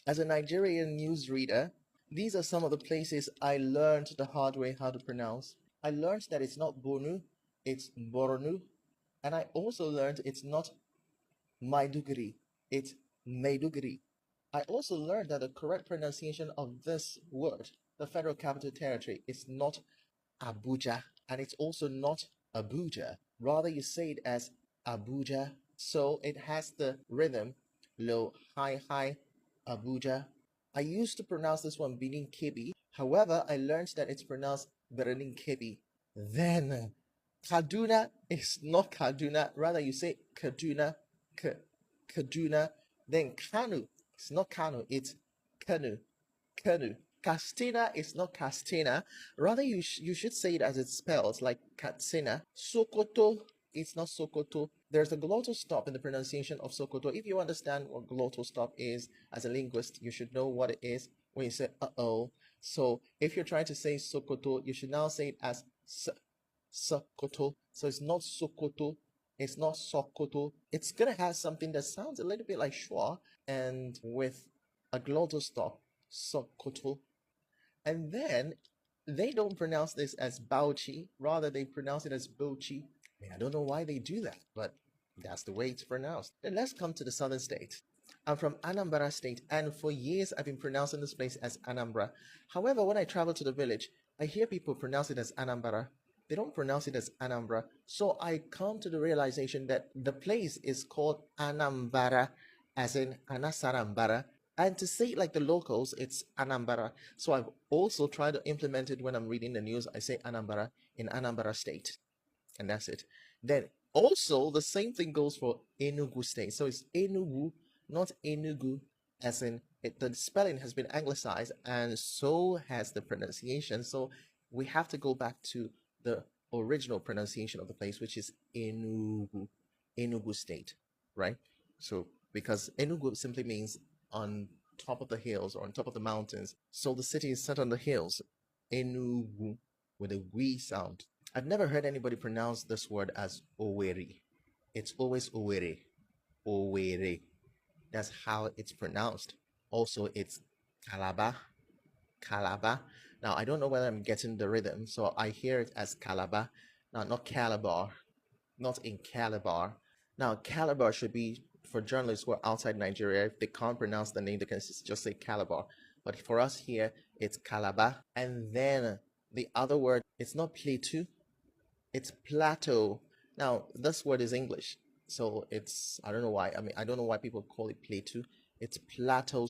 As a Nigerian newsreader, these are some of the places I learned the hard way how to pronounce. I learned that it's not Bonu, it's Borno, and I also learned it's not Maiduguri, it's Maiduguri. I also learned that the correct pronunciation of this word, the Federal Capital Territory, is not Abuja, and it's also not Abuja. Rather, you say it as Abuja, so it has the rhythm low, high, high, Abuja. I used to pronounce this one Birnin Kebbi. However, I learned that it's pronounced Birnin Kebbi. Then Kaduna is not Kaduna. Rather, you say Kaduna, Kaduna. Then Kano, it's not Kano, it's Kanu, Kanu. Katsina is not Katsina. Rather, you should say it as it spells, like Katsina. Sokoto, it's not Sokoto. There's a glottal stop in the pronunciation of Sokoto. If you understand what glottal stop is as a linguist, you should know what it is when you say uh-oh. So if you're trying to say Sokoto, you should now say it as Sokoto. So it's not Sokoto. It's not Sokoto. It's gonna have something that sounds a little bit like schwa and with a glottal stop, Sokoto. And then they don't pronounce this as Bauchi, rather they pronounce it as Bochi. I mean, I don't know why they do that, but that's the way it's pronounced. Then let's come to the southern state. I'm from Anambra state, and for years I've been pronouncing this place as Anambra. However, when I travel to the village, I hear people pronounce it as Anambra. They don't pronounce it as Anambra. So I come to the realization that the place is called Anambra, as in Anasarambara. And to say it like the locals, it's Anambra. So I've also tried to implement it when I'm reading the news. I say Anambra in Anambra state. And that's it. Then also the same thing goes for Enugu state. So it's Enugu, not Enugu, as in the spelling has been anglicized, and so has the pronunciation. So we have to go back to the original pronunciation of the place, which is Enugu, Enugu state, right? So because Enugu simply means on top of the hills or on top of the mountains. So the city is set on the hills. Enugu with a we sound. I've never heard anybody pronounce this word as Owerri. It's always Owerri. Owerri. That's how it's pronounced. Also, it's Calabar. Calabar. Now, I don't know whether I'm getting the rhythm, so I hear it as Calabar. Now, not Calabar. Not in Calabar. Now, Calabar should be for journalists who are outside Nigeria. If they can't pronounce the name, they can just say Calabar. But for us here, it's Calabar. And then the other word, it's not Plateau, it's Plateau. Now, this word is English, so it's, I don't know why. I mean, I don't know why people call it Plateau. It's Plateau